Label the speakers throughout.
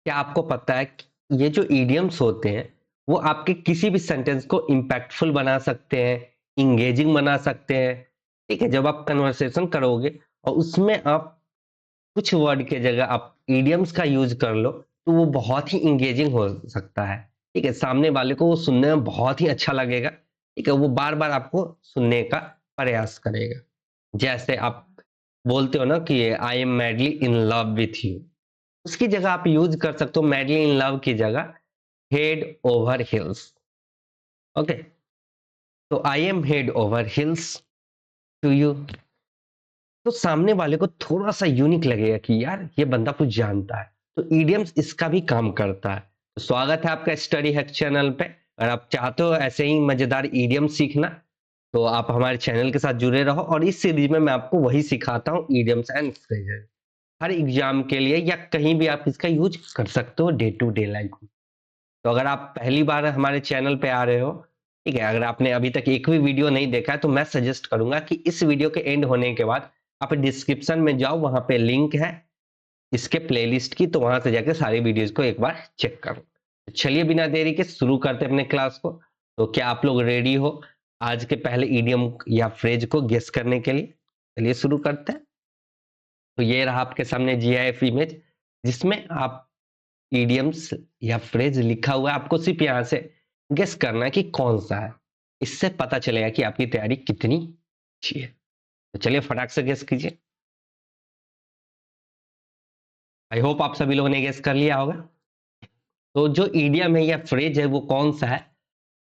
Speaker 1: क्या आपको पता है कि ये जो इडियम्स होते हैं, वो आपके किसी भी सेंटेंस को इम्पैक्टफुल बना सकते हैं, इंगेजिंग बना सकते हैं, ठीक है? जब आप कन्वर्सेशन करोगे और उसमें आप कुछ वर्ड के जगह आप इडियम्स का यूज़ कर लो, तो वो बहुत ही इंगेजिंग हो सकता है, ठीक है? सामने वाले को वो सुनने में बहुत ही अच्छा लगेगा, ठीक है? वो बार-बार आपको सुनने का प्रयास करेगा। जैसे आप बोलते हो ना कि I am madly in love with you. उसकी जगह आप यूज कर सकते हो मैडली इन लव की जगह हेड ओवर हिल्स। ओके, तो I am head over hills to you. तो सामने वाले को थोड़ा सा यूनिक लगेगा कि यार ये बंदा कुछ जानता है। तो ईडियम्स इसका भी काम करता है। तो स्वागत है आपका स्टडी हैक चैनल पे। अगर आप चाहते हो ऐसे ही मजेदार ईडियम सीखना, तो आप हमारे चैनल के साथ जुड़े रहो और इस सीरीज में मैं आपको वही सिखाता हूँ, idioms and phrases. Her exam के लिए या कहीं भी आप इसका यूज कर सकते हो डे टू डे लाइफ में। तो अगर आप पहली बार हमारे चैनल पे आ रहे हो, ठीक है, अगर आपने अभी तक एक भी वीडियो नहीं देखा है, तो मैं सजेस्ट करूंगा कि इस वीडियो के एंड होने के बाद आप डिस्क्रिप्शन में जाओ, वहां पे लिंक है इसके प्लेलिस्ट की, तो वहां से जाकर सारी वीडियोस को एक बार चेक करो। तो चलिए बिना देरी के शुरू करते हैं अपने क्लास को। तो क्या आप लोग रेडी हो आज के पहले इडियम या फ्रेज को गेस करने के लिए? चलिए शुरू करते हैं। तो ये रहा आपके सामने जीआईएफ इमेज, जिसमें आप इडियम्स या फ्रेज लिखा हुआ है। आपको सिर्फ यहां से गेस करना है कि कौन सा है। इससे पता चलेगा कि आपकी तैयारी कितनी अच्छी है। तो चलिए फटाक से गेस कीजिए। आई होप आप सभी लोगों ने गेस कर लिया होगा। तो जो इडियम है या फ्रेज है वो कौन सा है?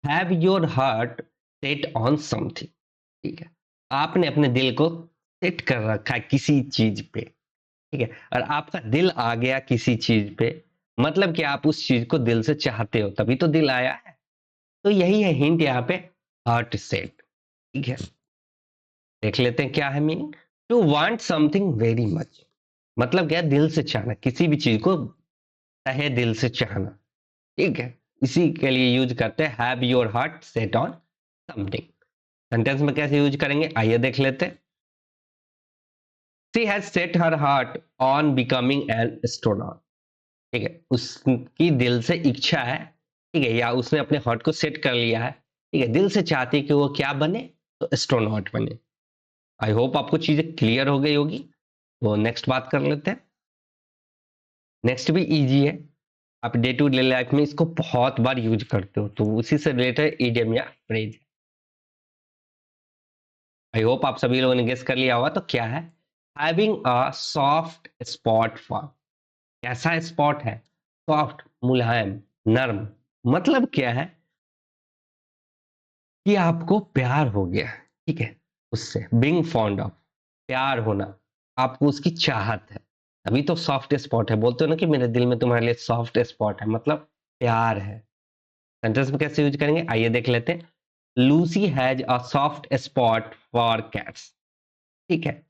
Speaker 1: Have your heart set on something. ठीक है, आपने अपने दिल को सेट कर रखा है किसी चीज पे, ठीक है, और आपका दिल आ गया किसी चीज पे, मतलब कि आप उस चीज को दिल से चाहते हो, तभी तो दिल आया है। तो यही है हिंट यहाँ पे, हार्ट सेट। ठीक है, देख लेते हैं क्या है meaning. To want something very much, मतलब क्या? दिल से चाहना, किसी भी चीज को तहे दिल से चाहना। ठीक है, इसी के लिए यूज करते हैं have your heart set on something. Sentence में कैसे यूज करेंगे आइए देख लेते हैं। She has set her heart on becoming an astronaut. ठीक है, उसकी दिल से इच्छा है, ठीक है, या उसने अपने हार्ट को सेट कर लिया है, ठीक है, दिल से चाहती है कि वो क्या बने? तो एस्ट्रोनॉट बने। आई होप आपको चीजें क्लियर हो गई होगी। तो नेक्स्ट बात कर लेते हैं। नेक्स्ट भी इजी है, आप डे टू डे लाइफ में इसको बहुत बार यूज करते हो, तो उसी से रिलेटेड इडियम या फ्रेज। आई होप आप सभी लोगों ने गेस कर लिया होगा। तो क्या है? Having a soft spot for. कैसा स्पॉट है? सॉफ्ट, मुलायम, नर्म। मतलब क्या है कि आपको प्यार हो गया, ठीक है, उससे। बीइंग फॉन्ड ऑफ, प्यार होना, आपको उसकी चाहत है, अभी तो सॉफ्ट स्पॉट है। बोलते हो ना कि मेरे दिल में तुम्हारे लिए सॉफ्ट स्पॉट है, मतलब प्यार है। सेंटेंस में कैसे यूज करेंगे आइए देख लेते हैं। Lucy has a soft spot for cats. ठीक है,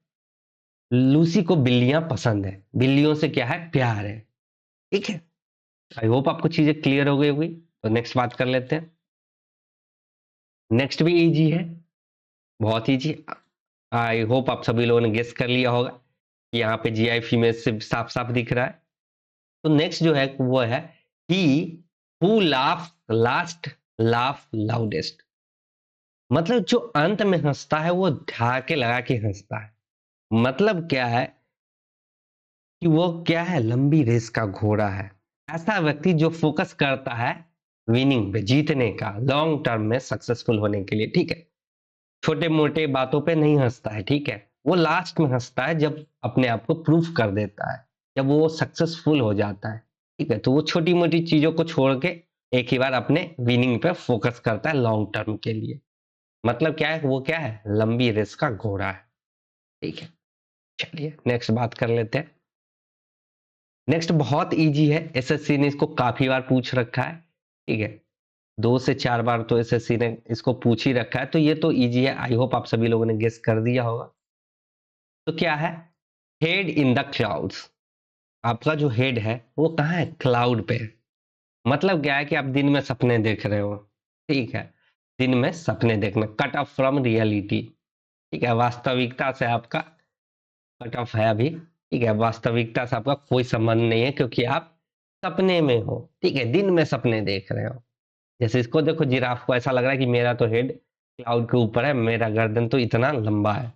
Speaker 1: लूसी को बिल्लियां पसंद है, बिल्लियों से क्या है? प्यार है। ठीक है, आई होप आपको चीजें क्लियर हो गई होगी। तो नेक्स्ट बात कर लेते हैं। नेक्स्ट भी इजी है, बहुत इजी। आई होप आप सभी लोगों ने गेस कर लिया होगा कि यहाँ पे जीआई फीमेल से साफ साफ दिख रहा है। तो नेक्स्ट जो है वो है he who laugh last laugh loudest. मतलब जो अंत में हंसता है वो ढाके लगा के हंसता है। मतलब क्या है कि वो क्या है? लंबी रेस का घोड़ा है। ऐसा व्यक्ति जो फोकस करता है विनिंग पे, जीतने का, लॉन्ग टर्म में सक्सेसफुल होने के लिए। ठीक है, छोटे मोटे बातों पे नहीं हंसता है, ठीक है, वो लास्ट में हंसता है जब अपने आप को प्रूफ कर देता है, जब वो सक्सेसफुल हो जाता है। ठीक है, तो वो छोटी मोटी चीजों को छोड़ के एक ही बार अपने विनिंग पे फोकस करता है लॉन्ग टर्म के लिए। मतलब क्या है? वो क्या है? लंबी रेस का घोड़ा है। ठीक है, चलिए नेक्स्ट बात कर लेते हैं। नेक्स्ट बहुत इजी है, एसएससी ने इसको काफी बार पूछ रखा है। ठीक है, 2 से 4 बार तो एसएससी ने इसको पूछ ही रखा है, तो ये तो इजी है। आई होप आप सभी लोगों ने गेस कर दिया होगा। तो क्या है? Head in the clouds. आपका जो हेड है वो कहाँ है? क्लाउड पे है। मतलब क्या है कि आप दिन में सपने देख रहे हो। ठीक है, दिन में सपने देखना, कट ऑफ फ्रॉम रियलिटी। ठीक है, वास्तविकता से आपका कट ऑफ है अभी। ठीक है, वास्तविकता से आपका कोई संबंध नहीं है, क्योंकि आप सपने में हो, ठीक है, दिन में सपने देख रहे हो। जैसे इसको देखो, जिराफ को ऐसा लग रहा है कि मेरा तो हेड क्लाउड के ऊपर है, मेरा गर्दन तो इतना लंबा है,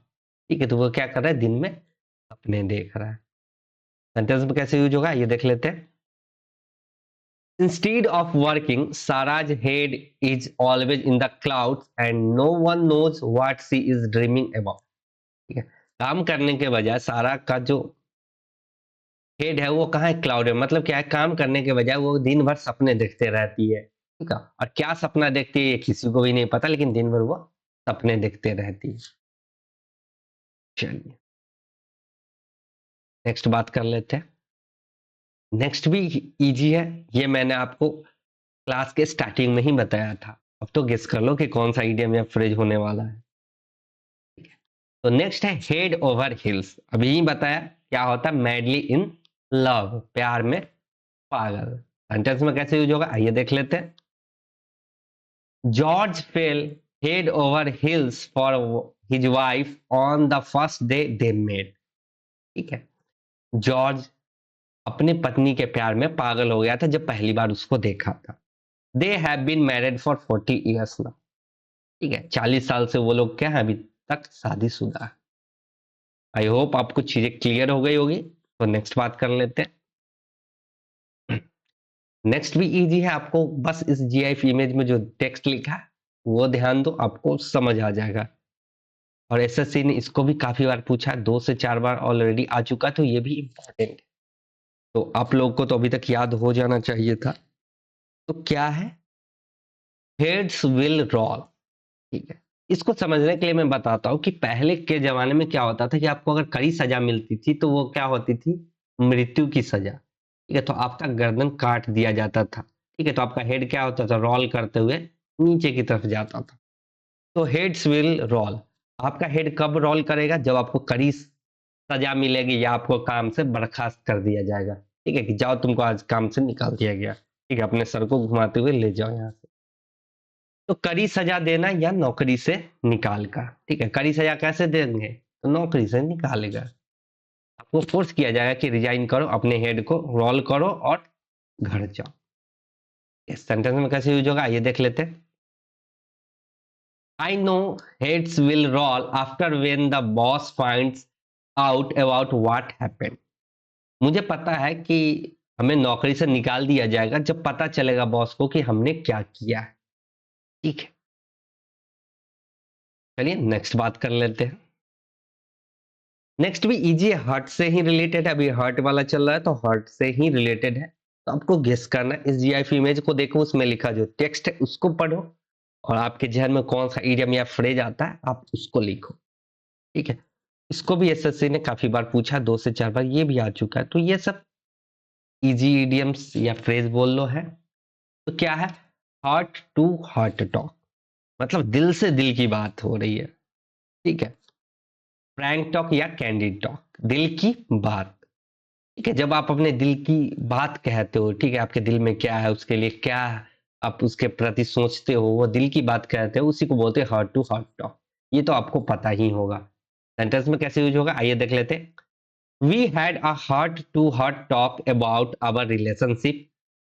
Speaker 1: ठीक है, तो वो क्या कर रहा है, दिन में सपने देख रहा है। सेंटेंस में कैसे यूज होगा ये देख लेते हैं। Instead of working, Sarah's head is always in the clouds and no one knows what she is dreaming about. ठीक है, काम करने के बजाय सारा का जो हेड है वो कहाँ है, क्लाउड है। मतलब क्या है, काम करने के बजाय वो दिन भर सपने देखते रहती है, ठीक है। और क्या सपना देखती है ये किसी को भी नहीं पता, लेकिन दिन भर वो सपने देखते रहती है। चलिए नेक्स्ट बात कर लेते हैं। नेक्स्ट भी इजी है, ये मैंने आपको क्लास के स्टार्टिंग में ही बताया था। अब तो गेस कर लो कि कौन सा इडियम या फ्रेज होने वाला है। तो नेक्स्ट है हेड ओवर हिल्स। अभी ही बताया क्या होता है, मैडली इन लव, प्यार में पागल। सेंटेंस में कैसे यूज होगा आइए देख लेते हैं। George fell head over hills for his wife on the first day they met. ठीक है, जॉर्ज अपनी पत्नी के प्यार में पागल हो गया था जब पहली बार उसको देखा था। They have been married for 40 years now. ठीक है, 40 साल से वो लोग क्या है, अभी तक शादीशुदा है। आई होप आपको चीजें क्लियर हो गई होगी। तो नेक्स्ट बात कर लेते हैं। नेक्स्ट भी इजी है, आपको बस इस जीआईएफ इमेज में जो टेक्स्ट लिखा है वो ध्यान दो, आपको समझ आ जाएगा। और एसएससी ने इसको भी काफी बार पूछा, 2 से 4 बार ऑलरेडी आ चुका, तो ये भी इंपॉर्टेंट है। तो आप लोगों को तो अभी तक याद हो जाना चाहिए था। तो क्या है, हेड्स विल रोल। ठीक है, इसको समझने के लिए मैं बताता हूँ कि पहले के जमाने में क्या होता था कि आपको अगर कड़ी सजा मिलती थी तो वो क्या होती थी, मृत्यु की सजा। ठीक है, तो आपका गर्दन काट दिया जाता था। ठीक है, तो आपका हेड क्या होता था, रोल करते हुए नीचे की तरफ जाता था। तो हेड्स विल रोल, आपका हेड कब रोल करेगा, जब आपको कड़ी सजा मिलेगी या आपको काम से बर्खास्त कर दिया जाएगा। ठीक है, कि जाओ तुमको आज काम से निकाल दिया गया। ठीक है, अपने सर को घुमाते हुए ले जाओ यहाँ से। तो कड़ी सजा देना या नौकरी से निकाल कर। ठीक है, कड़ी सजा कैसे देंगे, तो नौकरी से निकालेगा। आपको फोर्स किया जाएगा कि रिजाइन करो, अपने हेड को रोल करो और घर जाओ। इस सेंटेंस में कैसे यूज होगा ये देख लेते हैं। I know heads will roll after when the boss finds out about what happened. मुझे पता है कि हमें नौकरी से निकाल दिया जाएगा जब पता चलेगा बॉस को कि हमने क्या किया है। ठीक है, चलिए नेक्स्ट बात कर लेते हैं। नेक्स्ट भी इजी है, हार्ट से ही रिलेटेड है। अभी हार्ट वाला चल रहा है तो हार्ट से ही रिलेटेड है। तो आपको गेस करना है, इस जीआईएफ इमेज को देखो, उसमें लिखा जो टेक्स्ट है उसको पढ़ो और आपके जहन में कौन सा इडियम या फ्रेज आता है आप उसको लिखो। ठीक है, इसको भी एसएससी ने काफी बार पूछा, 2 से 4 बार ये भी आ चुका है। तो ये सब इजी इडियम्स या फ्रेज बोल लो है। तो क्या है, हार्ट टू हार्ट टॉक, मतलब दिल से दिल की बात हो रही है। ठीक है, फ्रैंक टॉक या कैंडिड टॉक, दिल की बात। ठीक है, जब आप अपने दिल की बात कहते हो, ठीक है, आपके दिल में क्या है, उसके लिए क्या आप उसके प्रति सोचते हो, वो दिल की बात कहते हो, उसी को बोलते हैं हार्ट टू हार्ट टॉक। ये तो आपको पता ही होगा। सेंटेंस में कैसे यूज होगा आइए देख लेते हैं। We had a heart to heart talk about our relationship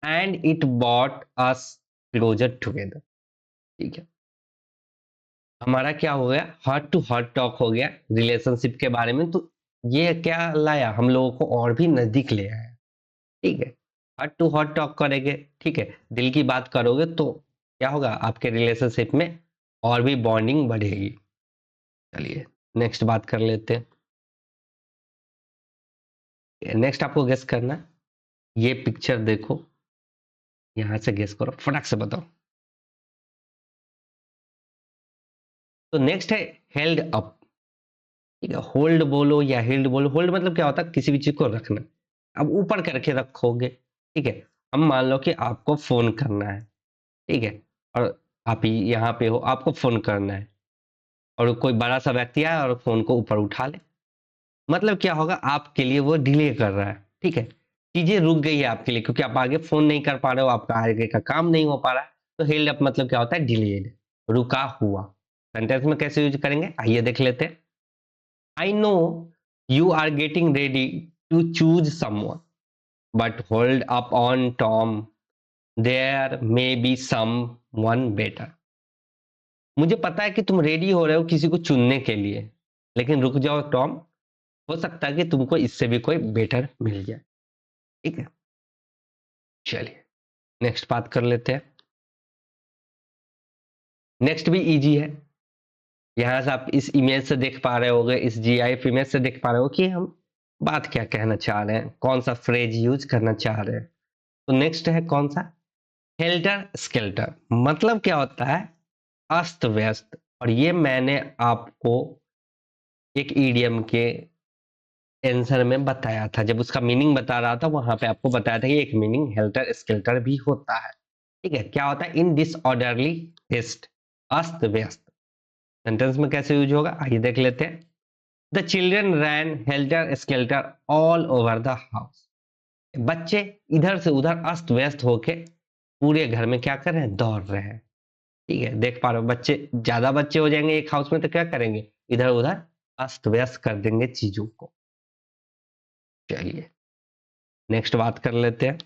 Speaker 1: and it brought us closer together. ठीक है, हमारा क्या हो गया, हार्ट टू हार्ट टॉक हो गया रिलेशनशिप के बारे में। तो ये क्या लाया, हम लोगों को और भी नजदीक ले आया। ठीक है, हार्ट टू हार्ट टॉक करेंगे, ठीक है, दिल की बात करोगे तो क्या होगा, आपके रिलेशनशिप में और भी बॉन्डिंग बढ़ेगी। चलिए नेक्स्ट बात कर लेते हैं। नेक्स्ट आपको गेस करना है। ये पिक्चर देखो, यहां से गेस करो, फटाक से बताओ। तो नेक्स्ट है हेल्ड अप। ठीक है, होल्ड बोलो या हेल्ड बोलो। होल्ड मतलब क्या होता है, किसी भी चीज को रखना। अब ऊपर करके रखोगे। ठीक है, अब मान लो कि आपको फोन करना है। ठीक है, और आप यहाँ पे हो, आपको फोन करना है और कोई बड़ा सा व्यक्ति आया और फोन को ऊपर उठा ले। मतलब क्या होगा, आपके लिए वो डिले कर रहा है। ठीक है, चीजें रुक गई है आपके लिए क्योंकि आप आगे फोन नहीं कर पा रहे हो, आपका आगे का काम नहीं हो पा रहा है। तो हेल्ड अप मतलब क्या होता है, डिलेड, रुका हुआ। सेंटेंस में कैसे यूज करेंगे आइए देख लेते हैं। I know you are getting ready to choose someone. But hold up on Tom, there may be some one better. मुझे पता है कि तुम रेडी हो रहे हो किसी को चुनने के लिए, लेकिन रुक जाओ टॉम, हो सकता है कि तुमको इससे भी कोई बेटर मिल जाए। ठीक है, चलिए नेक्स्ट बात कर लेते हैं। नेक्स्ट भी इजी है। यहां से आप इस इमेज से देख पा रहे होगे, इस GIF इमेज से देख पा रहे हो कि हम बात क्या कहना चाह रहे हैं, कौन सा फ्रेज यूज करना चाह रहे हैं। तो नेक्स्ट है कौन सा, हेल्टर स्केल्टर। मतलब क्या होता है, अस्त व्यस्त। और ये मैंने आपको एक ईडीएम के आंसर में बताया था, जब उसका मीनिंग बता रहा था वहां पे आपको बताया था कि एक मीनिंग हेल्टर स्केल्टर भी होता है। ठीक है, क्या होता है, इन डिसऑर्डरली हेस्ट, अस्त व्यस्त। सेंटेंस में कैसे यूज होगा आइए देख लेते हैं। The children ran helter skelter all over the house. बच्चे इधर से उधर अस्त व्यस्त होके पूरे घर में क्या कर रहे हैं, दौड़ रहे हैं। ठीक है, देख पा रहे हो, बच्चे ज्यादा बच्चे हो जाएंगे एक हाउस में तो क्या करेंगे, इधर उधर अस्त व्यस्त कर देंगे चीजों को। चलिए नेक्स्ट बात कर लेते हैं।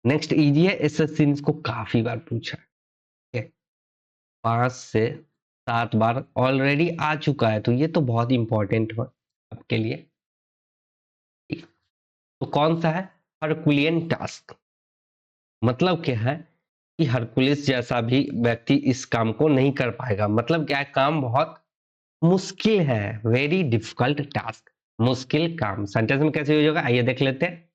Speaker 1: नेक्स्ट इजी है, एसएससी ने इसको काफी बार पूछा है, 5 से 7 बार ऑलरेडी आ चुका है, तो ये तो बहुत इंपॉर्टेंट हो आपके लिए। तो कौन सा है, हरकुलियन टास्क। मतलब क्या है कि हरकुलिस जैसा भी व्यक्ति इस काम को नहीं कर पाएगा। मतलब क्या है, काम बहुत मुश्किल है, वेरी डिफिकल्ट टास्क, मुश्किल काम। सेंटेंस में कैसे यूज होगा आइए देख लेते हैं।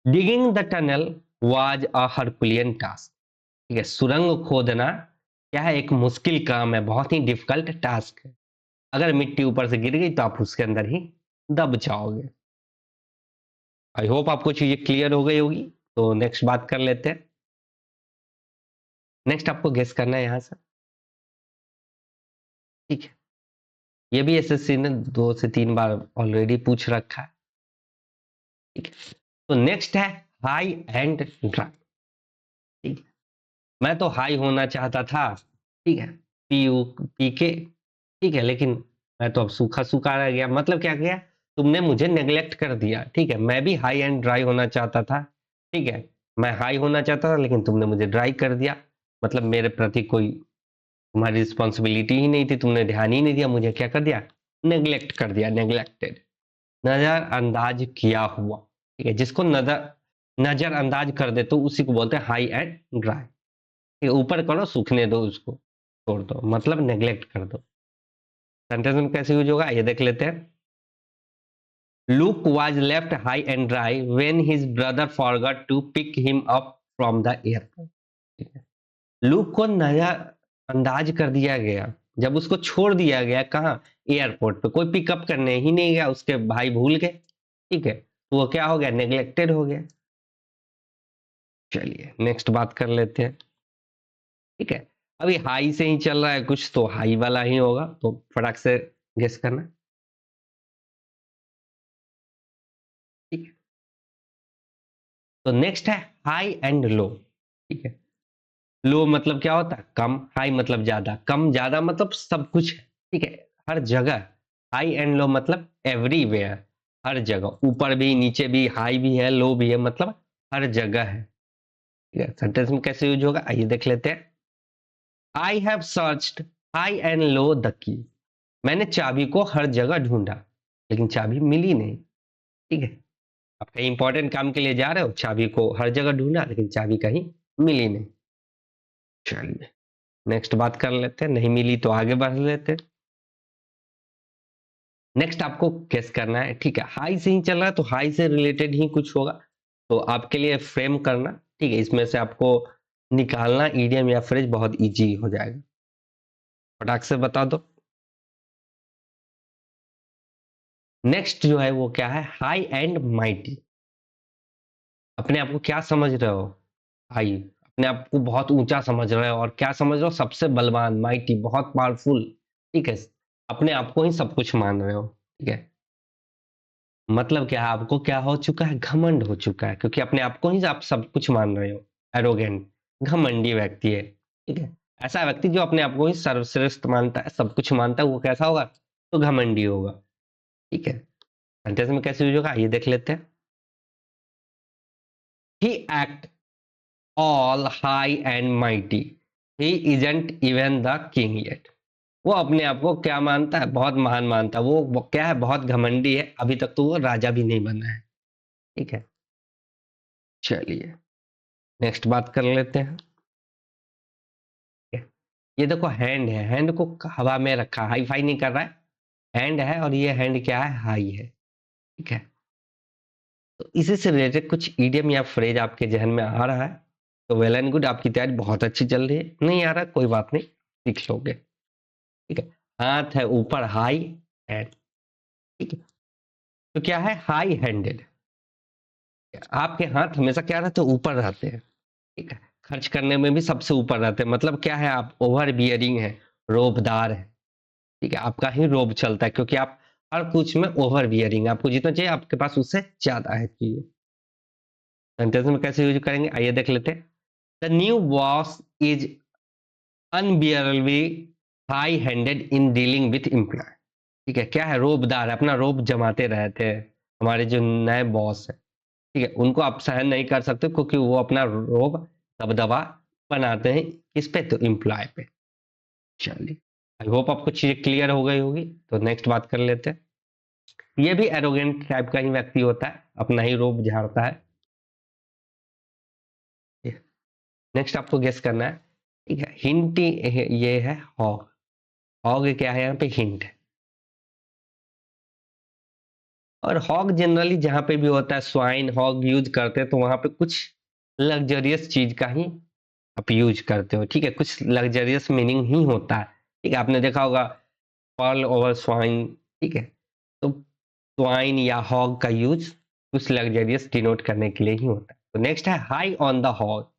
Speaker 1: Digging the tunnel was a herculean task. ठीक है, सुरंग खोदना क्या है, एक मुश्किल काम है, बहुत ही डिफिकल्ट टास्क है। अगर मिट्टी ऊपर से गिर गई तो आप उसके अंदर ही दब जाओगे। आई होप आपको चीजें क्लियर हो गई होगी। तो नेक्स्ट बात कर लेते हैं। नेक्स्ट आपको गेस करना है यहां से। ठीक है, ये भी एसएससी ने 2 से 3 बार ऑलरेडी पूछ रखा है। ठीक है, तो नेक्स्ट है हाई एंड ड्राई। ठीक है, मैं तो हाई होना चाहता था, ठीक है, पी के, ठीक है, लेकिन मैं तो अब सूखा सूखा रह गया। मतलब क्या किया, तुमने मुझे नेग्लेक्ट कर दिया। ठीक है, मैं भी हाई एंड ड्राई होना चाहता था। ठीक है, मैं हाई होना चाहता था लेकिन तुमने मुझे ड्राई कर दिया। मतलब मेरे प्रति कोई तुम्हारी रिस्पॉन्सिबिलिटी ही नहीं थी, तुमने ध्यान ही नहीं दिया, मुझे क्या कर दिया, नेग्लेक्ट कर दिया, नेग्लेक्टेड, नजरअंदाज किया हुआ। ठीक है, जिसको नजरअंदाज कर दे तो उसी को बोलते हैं हाई एंड ड्राई। ठीक है, ऊपर करो सूखने दो, उसको छोड़ दो, मतलब नेग्लेक्ट कर दो। सेंटेंस में कैसे यूज होगा ये देख लेते हैं। Luke was left high and dry when his brother forgot to pick him up from the airport. Look को नजरअंदाज कर दिया गया जब उसको छोड़ दिया गया, कहाँ, एयरपोर्ट पे। कोई पिकअप करने ही नहीं गया, उसके भाई भूल गए। ठीक है, तो वो क्या हो गया, नेग्लेक्टेड हो गया। चलिए नेक्स्ट बात कर लेते हैं। ठीक है, अभी हाई से ही चल रहा है कुछ, तो हाई वाला ही होगा, तो फटाक से गेस करना। ठीक है, तो नेक्स्ट है हाई एंड लो। ठीक है, लो मतलब क्या होता है, कम, हाई मतलब ज्यादा, कम ज्यादा मतलब सब कुछ है। ठीक है, हर जगह। हाई एंड लो मतलब एवरीवेयर, हर जगह, ऊपर भी नीचे भी, हाई भी है लो भी है, मतलब हर जगह है। ठीक है, सेंटेंस में कैसे यूज होगा आइए देख लेते हैं। I have searched high and low the key. मैंने चाबी को हर जगह ढूंढा लेकिन चाबी मिली नहीं। ठीक है, आप कहीं इंपॉर्टेंट काम के लिए जा रहे हो, चाबी को हर जगह ढूंढा लेकिन चाबी कहीं मिली नहीं। चलिए नेक्स्ट बात कर लेते हैं, नहीं मिली तो आगे बढ़ लेते हैं। नेक्स्ट आपको गेस करना है। ठीक है, हाई से ही चल रहा है तो हाई से रिलेटेड ही कुछ होगा, तो आपके लिए फ्रेम करना, ठीक है, इसमें से आपको निकालना ईडियम या फ्रेज बहुत इजी हो जाएगा। फटाक से बता दो। नेक्स्ट जो है वो क्या है, हाई एंड माइटी। अपने आप को क्या समझ रहे हो, हाई, अपने आप को बहुत ऊंचा समझ रहे हो, और क्या समझ रहे हो, सबसे बलवान, माइटी, बहुत पावरफुल। ठीक है, अपने आप को ही सब कुछ मान रहे हो। ठीक है, मतलब क्या है, आपको क्या हो चुका है, घमंड हो चुका है, क्योंकि अपने आप को ही आप सब कुछ मान रहे हो। एरोगेंट, घमंडी व्यक्ति है। ठीक है, ऐसा व्यक्ति जो अपने आप को ही सर्वश्रेष्ठ मानता है, सब कुछ मानता है, वो कैसा होगा, तो घमंडी होगा। ठीक है, सेंटेंस में कैसे यूज होगा ये देख लेते हैं। He act all high and mighty, he isn't even the king yet. वो अपने आप को क्या मानता है? बहुत महान मानता है। वो क्या है? बहुत घमंडी है, अभी तक तो वो राजा भी नहीं बना है। ठीक है, चलिए नेक्स्ट बात कर लेते हैं। ये देखो हैंड है, हैंड को हवा में रखा, हाई फाई नहीं कर रहा है, हैंड है, और ये हैंड क्या है? हाई है। ठीक है, तो इसी से रिलेटेड कुछ इडियम या फ्रेज आपके जहन में आ रहा है तो वेल एंड गुड, आपकी तैयारी बहुत अच्छी चल रही है। नहीं आ रहा कोई बात नहीं, सीख लोगे। ठीक है, हाथ है ऊपर, हाई हैंड। ठीक है, तो क्या है? High handed. आपके हाथ हमेशा क्या रहते हैं? ऊपर रहते हैं। ठीक है, खर्च करने में भी सबसे ऊपर रहते हैं, मतलब क्या है? आप ओवर बियरिंग है, रोबदार है। ठीक है, आपका ही रोब चलता है, क्योंकि आप हर कुछ में ओवर बियरिंग, आपको जितना चाहिए आपके पास उससे ज्यादा है चीजें। सेंटेंस में कैसे यूज करेंगे आइए देख लेते हैं। The new boss is unbearably high handed in dealing with employ. ठीक है, क्या है? रोबदार है, अपना रोब जमाते रहते हैं। हमारे जो नए बॉस है, ठीक है, उनको आप सहन नहीं कर सकते, क्योंकि वो अपना रोब दबदबा बनाते हैं किस पे? तो एम्प्लॉय पे। चलिए, आई होप आपको चीजें क्लियर हो गई होगी। तो नेक्स्ट बात कर लेते हैं। ये भी एरोगेंट टाइप का ही व्यक्ति होता है, अपना ही रोब झाड़ता है। नेक्स्ट आपको गेस करना है। ठीक है, हिंट ये है हॉग। हॉग क्या है? यहाँ पे हिंट है। और हॉग जनरली जहां पे भी होता है, स्वाइन हॉग यूज करते हैं, तो वहां पे कुछ लग्जरियस चीज का ही आप यूज करते हो। ठीक है, कुछ लग्जरियस मीनिंग ही होता है। ठीक है, आपने देखा होगा पर्ल ओवर स्वाइन। ठीक है, तो स्वाइन या हॉग का यूज कुछ लग्जरियस डिनोट करने के लिए ही होता है। तो नेक्स्ट है हाई ऑन द हॉग।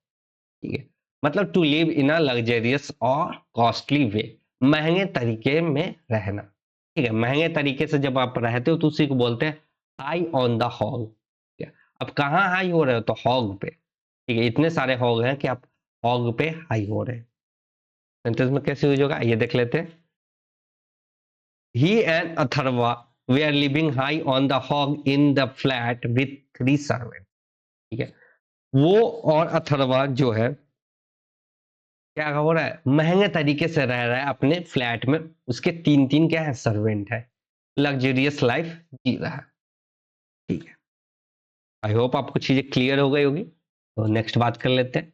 Speaker 1: ठीक है, मतलब to live in a luxurious और कॉस्टली वे, महंगे तरीके में रहना। ठीक है, महंगे तरीके से जब आप रहते हो तो उसी को बोलते हैं हाई ऑन द हॉग। ठीक है, अब कहाँ हाई हो रहे हो? तो हॉग पे। ठीक है, इतने सारे हॉग हैं कि आप हॉग पे हाई हो रहे हैं। सेंटेंस में कैसे यूज होगा ये देख लेते हैं। He and Atharva they are living high on the hog in the flat with 3 servant. ठीक है, वो और अथर्वा जो है क्या हो रहा है? महंगे तरीके से रह रहा है अपने फ्लैट में, उसके 3 क्या है? सर्वेंट है, लग्जरियस लाइफ जी रहा है। ठीक है, आई होप आपको चीजें क्लियर हो गई होगी। तो नेक्स्ट बात कर लेते हैं।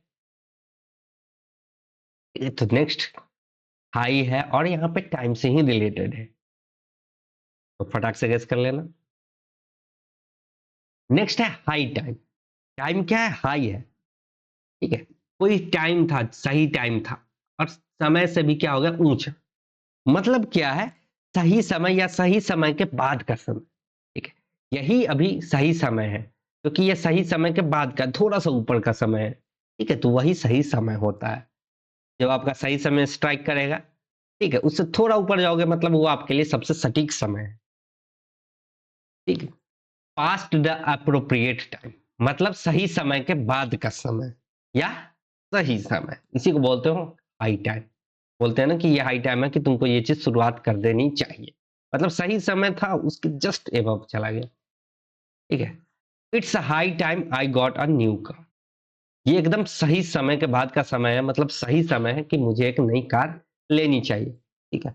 Speaker 1: तो नेक्स्ट हाई है और यहाँ पे टाइम से ही रिलेटेड है, तो फटाक से गेस कर लेना। नेक्स्ट है हाई टाइम। टाइम क्या है? हाई है। ठीक है, कोई टाइम था, सही टाइम था, और समय से भी क्या हो गया? ऊंचा। मतलब क्या है? सही समय या सही समय के बाद का समय। ठीक है, यही अभी सही समय है, क्योंकि ये सही समय के बाद का थोड़ा सा ऊपर का समय है। ठीक है, तो वही सही समय होता है जब आपका सही समय स्ट्राइक करेगा। ठीक है, उससे थोड़ा ऊपर जाओगे मतलब वो आपके लिए सबसे सटीक समय है। ठीक है, पास्ट द अप्रोप्रिएट टाइम, मतलब सही समय के बाद का समय या सही समय, इसी को बोलते हो हाई टाइम। बोलते हैं ना कि ये हाई टाइम है कि तुमको ये चीज शुरुआत कर देनी चाहिए, मतलब सही समय था उसके जस्ट एबव चला गया। ठीक है, it's high time I got a new car. ये एकदम सही समय के बाद का समय है, मतलब सही समय है कि मुझे एक नई कार लेनी चाहिए। ठीक है,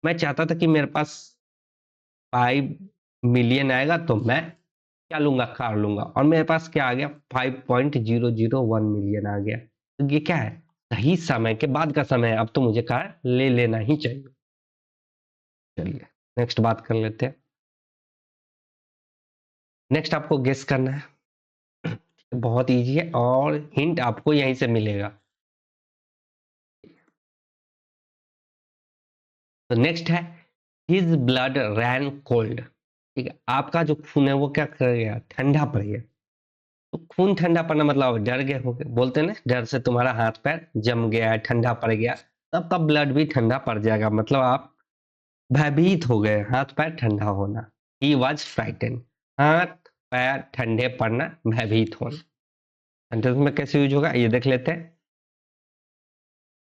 Speaker 1: मैं चाहता था कि मेरे पास 5 मिलियन आएगा तो मैं क्या लूंगा? कार लूंगा, और मेरे पास क्या आ गया? 5.001 मिलियन आ गया। तो ये क्या है? सही समय के बाद का समय है, अब तो मुझे कार ले लेना ही चाहिए। चलिए नेक्स्ट बात कर लेते हैं। नेक्स्ट आपको गेस करना है। बहुत इजी है और हिंट आपको यहीं से मिलेगा। तो नेक्स्ट है हिज ब्लड रैन कोल्ड। ठीक है, आपका जो खून है वो क्या कर गया? ठंडा पड़ गया। तो खून ठंडा पड़ना मतलब आप डर गए हो, बोलते हैं ना डर से तुम्हारा हाथ पैर जम गया है, ठंडा पड़ गया, तब का ब्लड भी ठंडा पड़ जाएगा, मतलब आप भयभीत हो गए, हाथ पैर ठंडा होना। ही वॉज फ्राइटन, हाथ पैर ठंडे पड़ना, भयभीत होना। सेंटेंस में कैसे यूज होगा ये देख लेते हैं।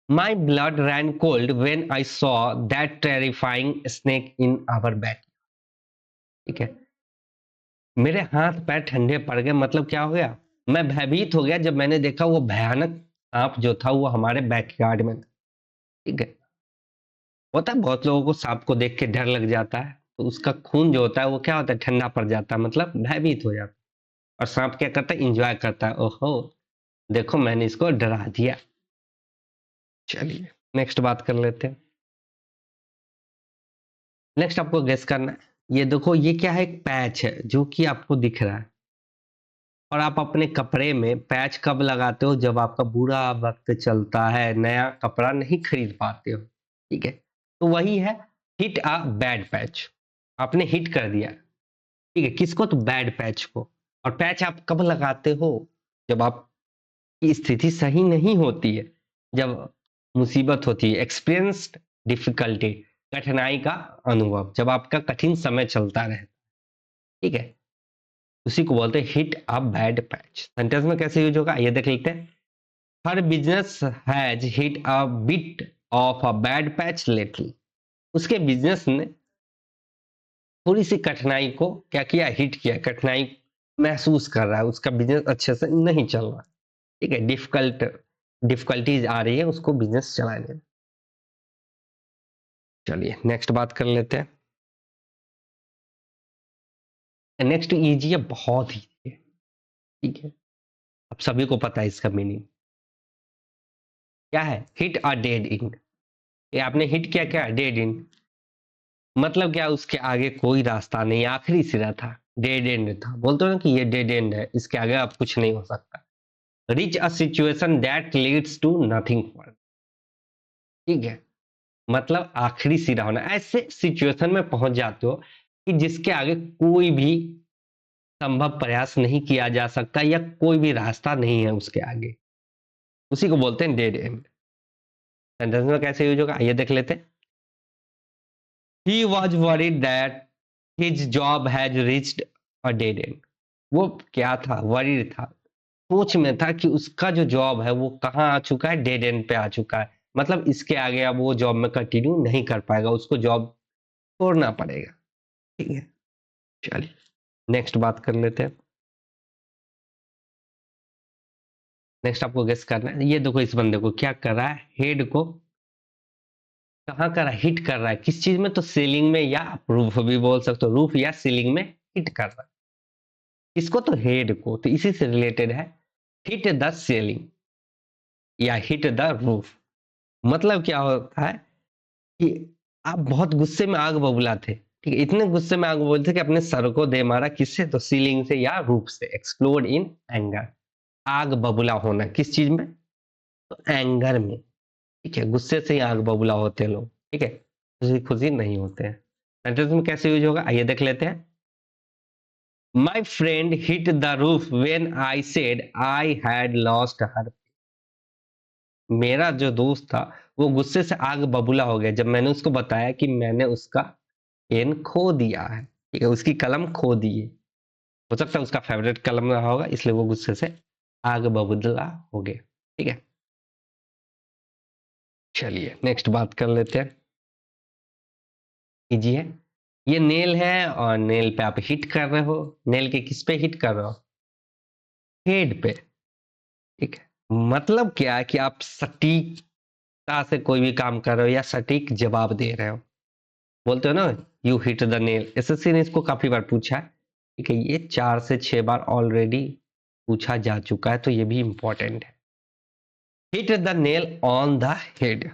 Speaker 1: My blood ran cold when I saw that terrifying snake in our bed. ठीक है, मेरे हाथ पैर ठंडे पड़ गए, मतलब क्या हो गया? मैं भयभीत हो गया जब मैंने देखा वो भयानक सांप जो था वो हमारे बैकयार्ड में था। ठीक है? होता है बहुत लोगों को सांप को देख के डर लग जाता है, तो उसका खून जो होता है वो क्या होता है, ठंडा पड़ जाता है, मतलब भयभीत हो जाता है। और सांप क्या करता है, एंजॉय करता है, ओहो देखो मैंने इसको डरा दिया। चलिए नेक्स्ट बात कर लेते हैं। नेक्स्ट आपको गेस करना है, ये देखो ये क्या है, एक पैच है जो कि आपको दिख रहा है। और आप अपने कपड़े में पैच कब लगाते हो, जब आपका बुरा वक्त चलता है, नया कपड़ा नहीं खरीद पाते हो। ठीक है? तो वही है हिट अ बैड पैच। आपने हिट कर दिया। ठीक है, किसको, तो बैड पैच को। और पैच आप कब लगाते हो, जब आपकी स्थिति सही नहीं होती है, जब मुसीबत होती है, एक्सपीरियंस्ड डिफिकल्टी, कठिनाई का अनुभव, जब आपका कठिन समय चलता रहे। ठीक है, उसी को बोलते हैं hit a bad patch. Sentence में कैसे यूज होगा ये देख लेते हैं। Her business has hit a bit of a bad patch lately. उसके बिजनेस ने थोड़ी सी कठिनाई को क्या किया, हिट किया, कठिनाई महसूस कर रहा है, उसका बिजनेस अच्छे से नहीं चल रहा। ठीक है, डिफिकल्टीज आ रही है उसको बिजनेस चलाने में। चलिए नेक्स्ट बात कर लेते हैं। नेक्स्ट इजी है, बहुत इजी है। ठीक है, अब सभी को पता है इसका मीनिंग क्या है, हिट अ डेड एंड। ये आपने हिट किया, क्या डेड एंड, मतलब क्या, उसके आगे कोई रास्ता नहीं, आखिरी सिरा था, डेड एंड था। बोलते हो ना कि ये डेड एंड है, इसके आगे अब कुछ नहीं हो सकता। Reach a situation that leads to nothing further. ठीक है, मतलब आखिरी सिरा होना, ऐसे सिचुएशन में पहुंच जाते हो कि जिसके आगे कोई भी संभव प्रयास नहीं किया जा सकता, या कोई भी रास्ता नहीं है उसके आगे, उसी को बोलते हैं डेड एंड। सेंटेंस में कैसे यूज होगा ये देख लेते हैं। He was worried that his job has reached a dead end. वो क्या था, वरीड था, सोच में था कि उसका जो जॉब है वो कहाँ आ चुका है, डेड एंड पे आ चुका है। मतलब इसके आगे अब वो जॉब में कंटिन्यू नहीं कर पाएगा, उसको जॉब छोड़ना पड़ेगा। ठीक है, चलिए नेक्स्ट बात कर लेते हैं। नेक्स्ट आपको गेस करना है, ये देखो इस बंदे को क्या कर रहा है, हेड को कहाँ कर रहा है, हिट कर रहा है, किस चीज में, तो सीलिंग में, या रूफ भी बोल सकते हो, रूफ या सीलिंग में हिट कर रहा है। इसको तो हेड को, तो इसी से रिलेटेड है, हिट द सीलिंग या हिट द रूफ। मतलब क्या होता है कि आप बहुत गुस्से में आग बबूला थे। ठीक है, इतने गुस्से में आग बबूले थे कि अपने सर को दे मारा, किससे, तो सीलिंग से या रूफ से। एक्सप्लोड इन एंगर, आग बबूला होना किस चीज में, तो एंगर में। ठीक है, गुस्से से ही आग बबूला होते हैं लोग। ठीक है, खुशी खुशी नहीं होते हैं। सेंटेंस में कैसे यूज होगा आइए देख लेते हैं। My friend hit the roof when I said I had lost her. मेरा जो दोस्त था वो गुस्से से आग बबूला हो गया जब मैंने उसको बताया कि मैंने उसका पेन खो दिया है। ठीक है, उसकी कलम खो दी है। हो सकता है उसका फेवरेट कलम रहा होगा, इसलिए वो गुस्से से आग बबूला हो गया। ठीक है, चलिए नेक्स्ट बात कर लेते हैं। इजी है, ये नेल है और नेल पे आप हिट कर रहे हो। नेल के किस पे हिट कर रहे हो, हेड पे। ठीक है, मतलब क्या है कि आप सटीकता से कोई भी काम कर रहे हो या सटीक जवाब दे रहे हो। बोलते हो ना, you hit the nail. SSC ने इसको काफी बार पूछा है। ठीक है, ये 4 से 6 बार ऑलरेडी पूछा जा चुका है, तो ये भी इंपॉर्टेंट है। Hit the nail on the head,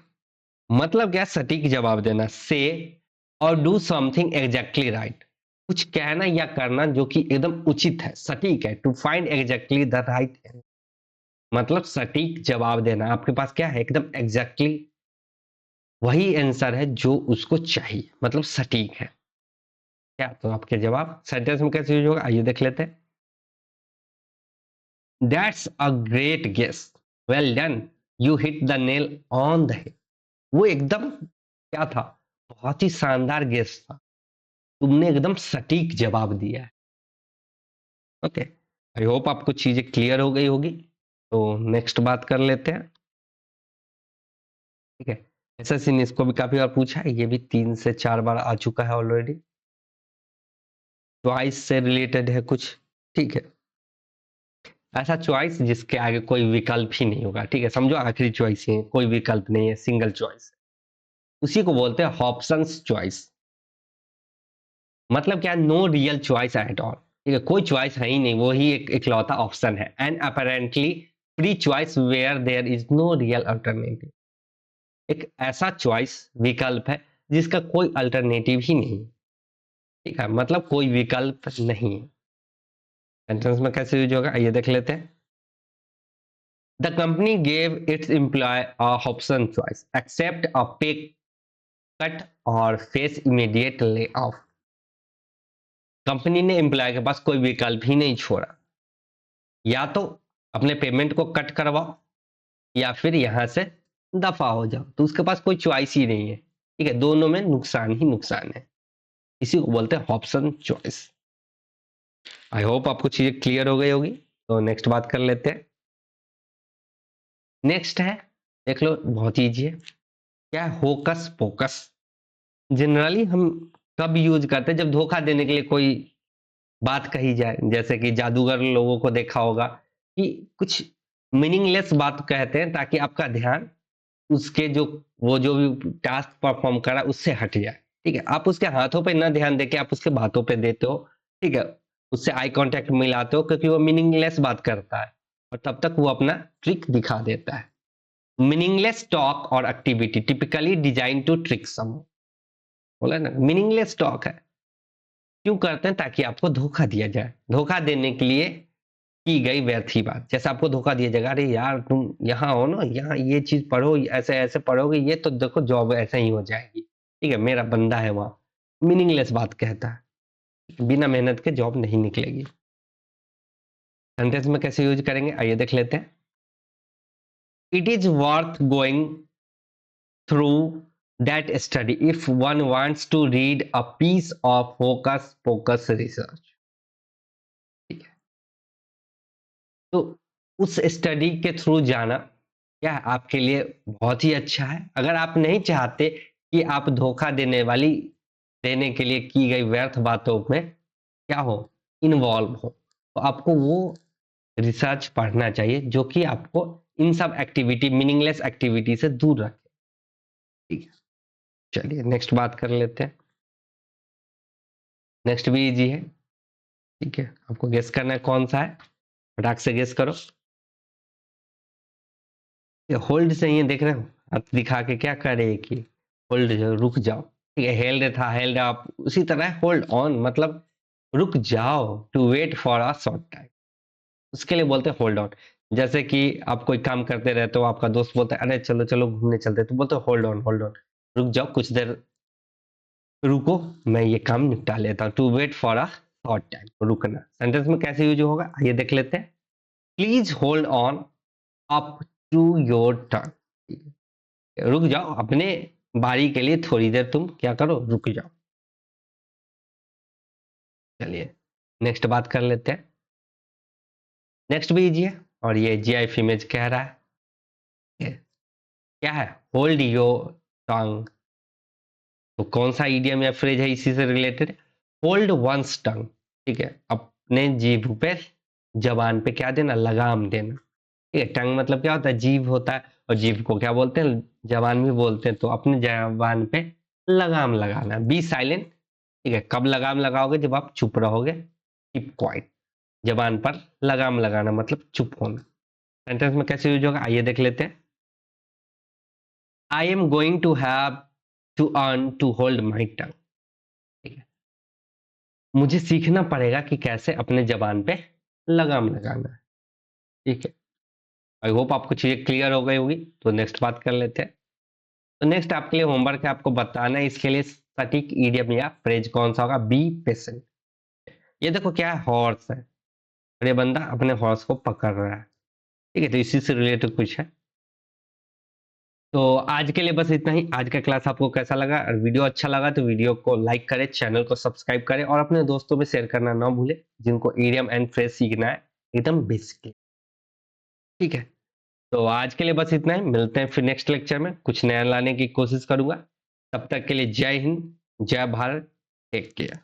Speaker 1: मतलब क्या, सटीक जवाब देना। से और डू समथिंग एग्जैक्टली राइट, कुछ कहना या करना जो कि एकदम उचित है, सटीक है। To find exactly the right, मतलब सटीक जवाब देना। आपके पास क्या है, एकदम एग्जैक्टली वही आंसर है जो उसको चाहिए, मतलब सटीक है। क्या, तो आपके जवाब सेंटेंस में कैसे यूज होगा आइए देख लेते हैं। That's a great guess, well done, you hit the nail on the head. वो एकदम क्या था, बहुत ही शानदार गेस था, तुमने एकदम सटीक जवाब दिया है। ओके, आई होप आपको चीजें क्लियर हो गई होगी। तो नेक्स्ट बात कर लेते हैं। ठीक है, एसएससी ने इसको भी काफी बार पूछा है, ये भी 3 से 4 बार आ चुका है ऑलरेडी। चॉइस से रिलेटेड है कुछ। ठीक है, ऐसा चॉइस जिसके आगे कोई विकल्प ही नहीं होगा, ठीक है, समझो आखिरी चॉइस है, कोई विकल्प नहीं है, सिंगल चॉइस, उसी को बोलते हैं हॉब्सन्स चॉइस। मतलब क्या, no real choice at all, ठीक है, कोई चॉइस है ही नहीं, वो ही एक इकलौता ऑप्शन है। And apparently free choice where there is no real alternative, एक ऐसा चॉइस विकल्प है जिसका कोई अल्टरनेटिव ही नहीं है, ठीक है, मतलब कोई विकल्प नहीं है। सेंटेंस में कैसे यूज होगा आइए देख लेते हैं। The company gave its employ a option choice accept a pay cut और face immediate layoff. Company ने एम्प्लॉय के पास कोई विकल्प ही नहीं छोड़ा, या तो अपने पेमेंट को कट करवाओ या फिर यहां से दफा हो जाओ, तो उसके पास कोई चॉइस ही नहीं है, ठीक है, दोनों में नुकसान ही नुकसान है, इसी को बोलते हैं ऑप्शन चॉइस। आई होप आपको चीजें क्लियर हो गई होगी। तो नेक्स्ट बात कर लेते हैं। नेक्स्ट है, देख लो बहुत ईजी है, क्या है होकस पोकस। जनरली हम कब यूज करते हैं, जब धोखा देने के लिए कोई बात कही जाए, जैसे कि जादूगर लोगों को देखा होगा कि कुछ मीनिंगलेस बात कहते हैं ताकि आपका ध्यान उसके जो वो जो भी टास्क परफॉर्म कर रहा है उससे हट जाए, ठीक है, आप उसके हाथों पे ना ध्यान देके आप उसके बातों पे देते हो, ठीक है, उससे आई कांटेक्ट मिलाते हो क्योंकि वो मीनिंगलेस बात करता है और तब तक वो अपना ट्रिक दिखा देता है। मीनिंगलेस टॉक और activity typically design to trick some, बोला ना, मीनिंगलेस टॉक है, क्यों करते हैं, ताकि आपको धोखा दिया जाए, धोखा देने के लिए की गई व्यर्थ ही बात। जैसे आपको धोखा दिया जाएगा, अरे यार तुम यहाँ हो ना, यहाँ ये चीज पढ़ो, ऐसे ऐसे पढ़ोगे ये तो देखो जॉब ऐसे ही हो जाएगी, ठीक है, मेरा बंदा है वहां, मीनिंगलेस बात कहता है, बिना मेहनत के जॉब नहीं निकलेगी। सेंटेंस में कैसे यूज करेंगे आइए देख लेते हैं। It is worth going through that study if one wants to read a piece of focus focus research, ठीक है, तो उस स्टडी के थ्रू जाना क्या है, आपके लिए बहुत ही अच्छा है। अगर आप नहीं चाहते कि आप धोखा देने के लिए की गई व्यर्थ बातों में क्या हो, इन्वॉल्व हो, तो आपको वो रिसर्च पढ़ना चाहिए जो कि आपको इन सब एक्टिविटी मीनिंगलेस एक्टिविटी से दूर रखे, ठीक है। चलिए नेक्स्ट बात कर लेते हैं। नेक्स्ट भी इजी है, ठीक है, आपको गेस करना है कौन सा है, फटाक से गेस करो। होल्ड चाहिए, देख रहे हो आप दिखा के क्या करे कि होल्ड, रुक जाओ, ठीक है, हेल्ड था, हेल्ड आप, उसी तरह होल्ड ऑन मतलब रुक जाओ, to wait for a short time, उसके लिए बोलते हैं होल्ड ऑन। जैसे कि आप कोई काम करते रहते हो, आपका दोस्त बोलता है अरे चलो चलो घूमने चलते, तो बोलते हो होल्ड ऑन, होल्ड ऑन, रुक जाओ कुछ देर, रुको मैं ये काम निपटा लेता हूँ, to wait for a short time, रुकना। सेंटेंस में कैसे यूज होगा आइए देख लेते हैं। Please hold on up to your turn, रुक जाओ अपने बारी के लिए थोड़ी देर, तुम क्या करो रुक जाओ। चलिए नेक्स्ट बात कर लेते हैं। नेक्स्ट भी इजी है और ये जीआईएफ इमेज कह रहा है, ये क्या है, होल्ड योर टंग, तो कौन सा इडियम या फ्रेज है इसी से रिलेटेड, होल्ड वंस टंग, ठीक है, अपने जीभ पे जबान पे क्या देना, लगाम देना, ठीक है, टंग मतलब क्या होता है, जीभ होता है, और जीभ को क्या बोलते हैं, जबान भी बोलते हैं, तो अपने जबान पे लगाम लगाना, बी साइलेंट, ठीक है, कब लगाम लगाओगे, जब आप चुप रहोगे, कीप क्वाइट, जबान पर लगाम लगाना मतलब चुप होना। सेंटेंस में कैसे यूज होगा आइए देख लेते हैं। I am going to have to earn to hold my tongue, ठीक है, मुझे सीखना पड़ेगा कि कैसे अपने जबान पे लगाम लगाना है, ठीक है। आई होप आपको चीजें क्लियर हो गई होगी। तो नेक्स्ट बात कर लेते हैं। तो नेक्स्ट आपके लिए होमवर्क है, आपको बताना है इसके लिए सटीक ईडियम या फ्रेज कौन सा होगा, बी पेशेंट। ये देखो क्या है, हॉर्स है, और ये बंदा अपने हॉर्स को पकड़ रहा है, ठीक है, तो इसी से रिलेटेड कुछ है। तो आज के लिए बस इतना ही। आज का क्लास आपको कैसा लगा, और वीडियो अच्छा लगा तो वीडियो को लाइक करें, चैनल को सब्सक्राइब करें और अपने दोस्तों में शेयर करना ना भूलें जिनको ईडियम एंड फ्रेज सीखना है एकदम बेसिकली, ठीक है। तो आज के लिए बस इतना ही, मिलते हैं फिर नेक्स्ट लेक्चर में, कुछ नया लाने की कोशिश करूंगा। तब तक के लिए जय हिंद, जय भारत, टेक केयर।